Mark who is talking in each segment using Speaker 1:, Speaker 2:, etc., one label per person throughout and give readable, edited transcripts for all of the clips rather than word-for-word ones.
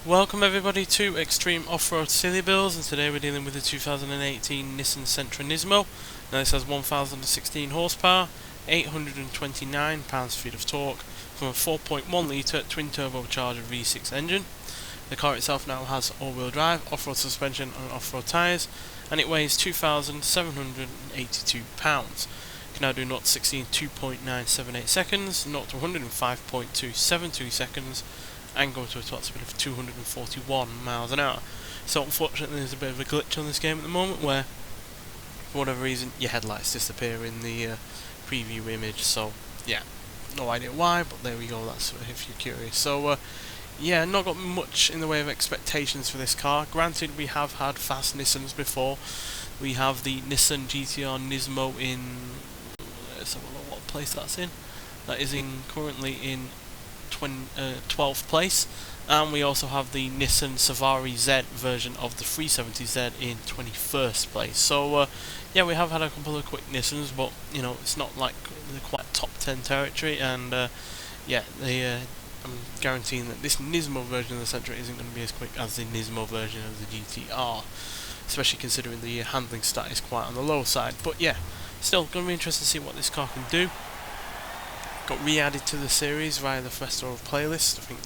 Speaker 1: Welcome everybody to Extreme Off-Road Silly Bills, and today we're dealing with the 2018 Nissan Sentra NISMO. Now this has 1016 horsepower, 829 pounds-feet of torque from a 4.1 litre twin turbocharged V6 engine. The car itself now has all-wheel drive, off-road suspension and off-road tyres, and it weighs 2,782 pounds. Can now do 0 to 60 in 2.978 seconds, 0 to 100 in 5.272 seconds, and go to a top speed of 241 miles an hour. So unfortunately there's a bit of a glitch on this game at the moment where, for whatever reason, your headlights disappear in the preview image. So yeah, no idea why, but there we go, that's if you're curious. So yeah, not got much in the way of expectations for this car. Granted, we have had fast Nissans before. We have the Nissan GTR NISMO in, let's have a look what place that's in. That is currently in 12th place, and we also have the Nissan Safari Z version of the 370Z in 21st place. So yeah, we have had a couple of quick Nissans, but you know, it's not like they're quite top 10 territory, and yeah, I'm guaranteeing that this NISMO version of the Sentra isn't going to be as quick as the NISMO version of the GTR, especially considering the handling stat is quite on the low side. But yeah, still going to be interesting to see what this car can do. Got re-added to the series via the Festival playlist, I think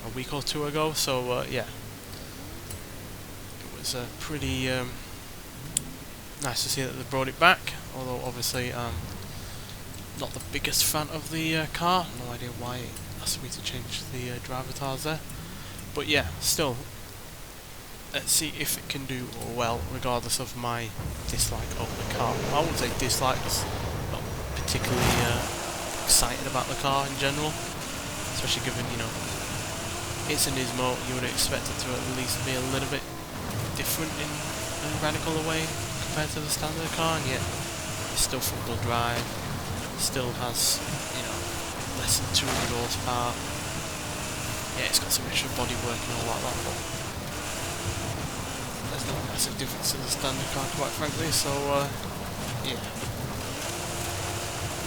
Speaker 1: a week or two ago, so yeah, it was pretty nice to see that they brought it back, although obviously not the biggest fan of the car. No idea why it asked me to change the driver tires there, but yeah, still, let's see if it can do well regardless of my dislike of the car. I wouldn't say dislike, just not particularly excited about the car in general, especially given, you know, it's a NISMO. You would expect it to at least be a little bit different in a radical way compared to the standard car, and yet it's still front-wheel drive, still has, you know, less than 200 horsepower. Yeah, it's got some extra bodywork and all like that, but there's no massive difference to the standard car, quite frankly. So yeah,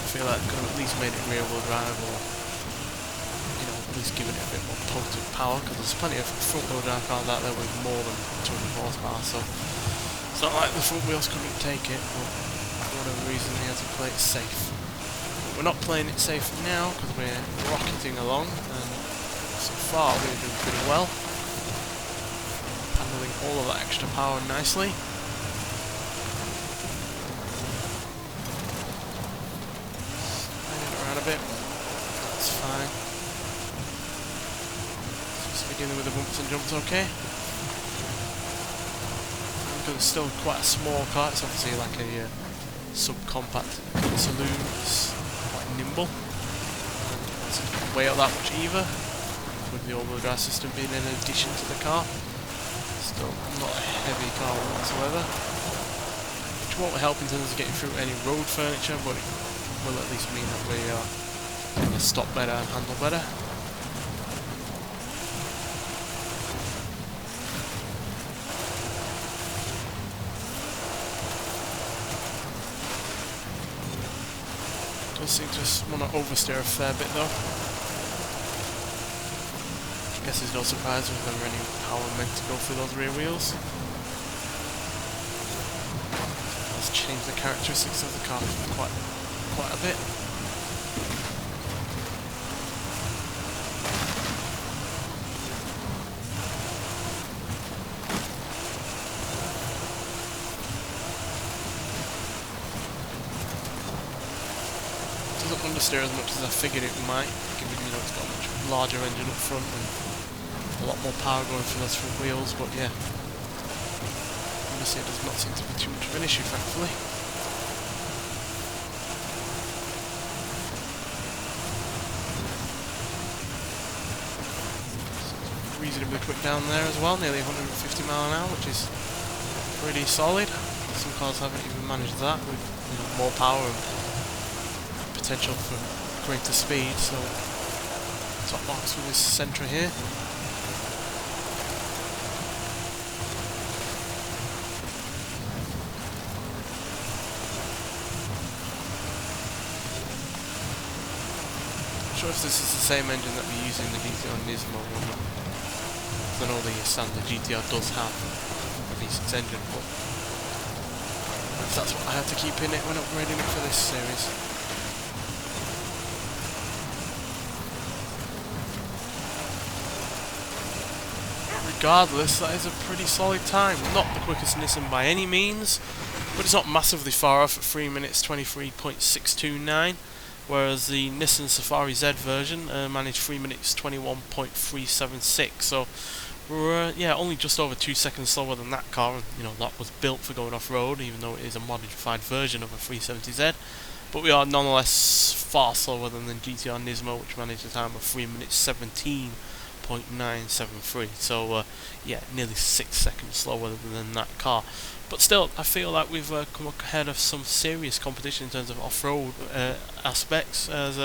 Speaker 1: I feel like I could have at least made it rear-wheel drive, or you know, at least given it a bit more potent power, because there's plenty of front-wheel drive cars out there with more than 200 horsepower, so it's not like the front wheels couldn't take it, but for whatever reason they had to play it safe. But we're not playing it safe now, because we're rocketing along, and so far we're doing pretty well, handling all of that extra power nicely. A bit, that's fine. Just be dealing with the bumps and jumps okay. Because it's still quite a small car, it's obviously like a subcompact saloon. It's quite nimble. It doesn't weigh out that much either, with the all-wheel drive system being in addition to the car. Still not a heavy car whatsoever, which won't help in terms of getting through any road furniture, but it will at least mean that we can stop better and handle better. Does seem to just want to oversteer a fair bit though. I guess it's no surprise there's never any power meant to go through those rear wheels. Let's change the characteristics of the car quite a bit. Doesn't understeer as much as I figured it might, given, you know, it's got a much larger engine up front and a lot more power going through those front wheels, but yeah, obviously it does not seem to be too much of an issue, thankfully. Reasonably quick down there as well, nearly 150 miles an hour, which is pretty solid. Some cars haven't even managed that with, you know, more power and potential for greater speed. So top box with this Sentra here. Not sure if this is the same engine that we use in the GTR NISMO one. I know the standard GTR does have a V6 engine, but that's what I have to keep in it when upgrading it for this series. Regardless, that is a pretty solid time. Not the quickest Nissan by any means, but it's not massively far off at 3 minutes 23.629, whereas the Nissan Safari Z version managed 3 minutes 21.376. So we're yeah, only just over 2 seconds slower than that car, and you know that was built for going off-road, even though it is a modified version of a 370Z. But we are nonetheless far slower than the GTR NISMO, which managed a time of 3 minutes 17.973. So yeah, nearly 6 seconds slower than that car. But still, I feel like we've come ahead of some serious competition in terms of off-road aspects. As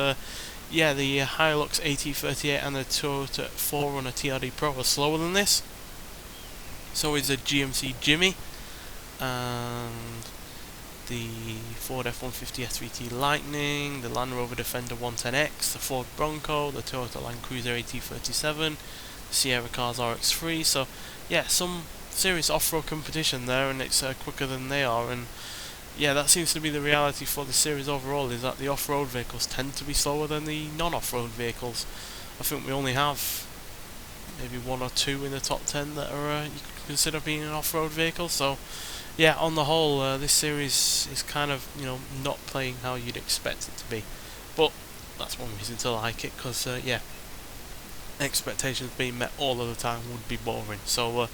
Speaker 1: yeah, the Hilux AT38 and the Toyota 4Runner TRD Pro are slower than this. So is the GMC Jimmy and the Ford F-150 S3T Lightning, the Land Rover Defender 110X, the Ford Bronco, the Toyota Land Cruiser AT37, the Sierra Cars RX3. So yeah, some serious off-road competition there, and it's quicker than they are. And yeah, that seems to be the reality for the series overall, is that the off-road vehicles tend to be slower than the non-off-road vehicles. I think we only have maybe 1 or 2 in the top 10 that are you could consider being an off-road vehicle. So yeah, on the whole, this series is kind of, you know, not playing how you'd expect it to be. But that's one reason to like it, because yeah, expectations being met all of the time would be boring. So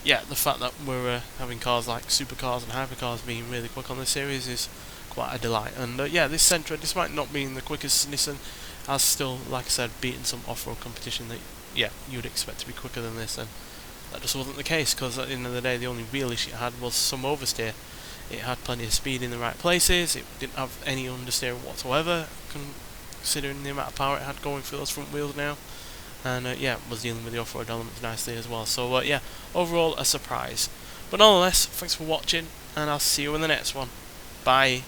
Speaker 1: yeah, the fact that we're having cars like supercars and hypercars being really quick on this series is quite a delight. And yeah, this Sentra, despite not being the quickest Nissan, has still, like I said, beaten some off-road competition that yeah, you would expect to be quicker than this, and that just wasn't the case, because at the end of the day the only real issue it had was some oversteer. It had plenty of speed in the right places, it didn't have any understeer whatsoever, considering the amount of power it had going through those front wheels now. And yeah, was dealing with the off-road elements nicely as well. So yeah, overall a surprise. But nonetheless, thanks for watching, and I'll see you in the next one. Bye.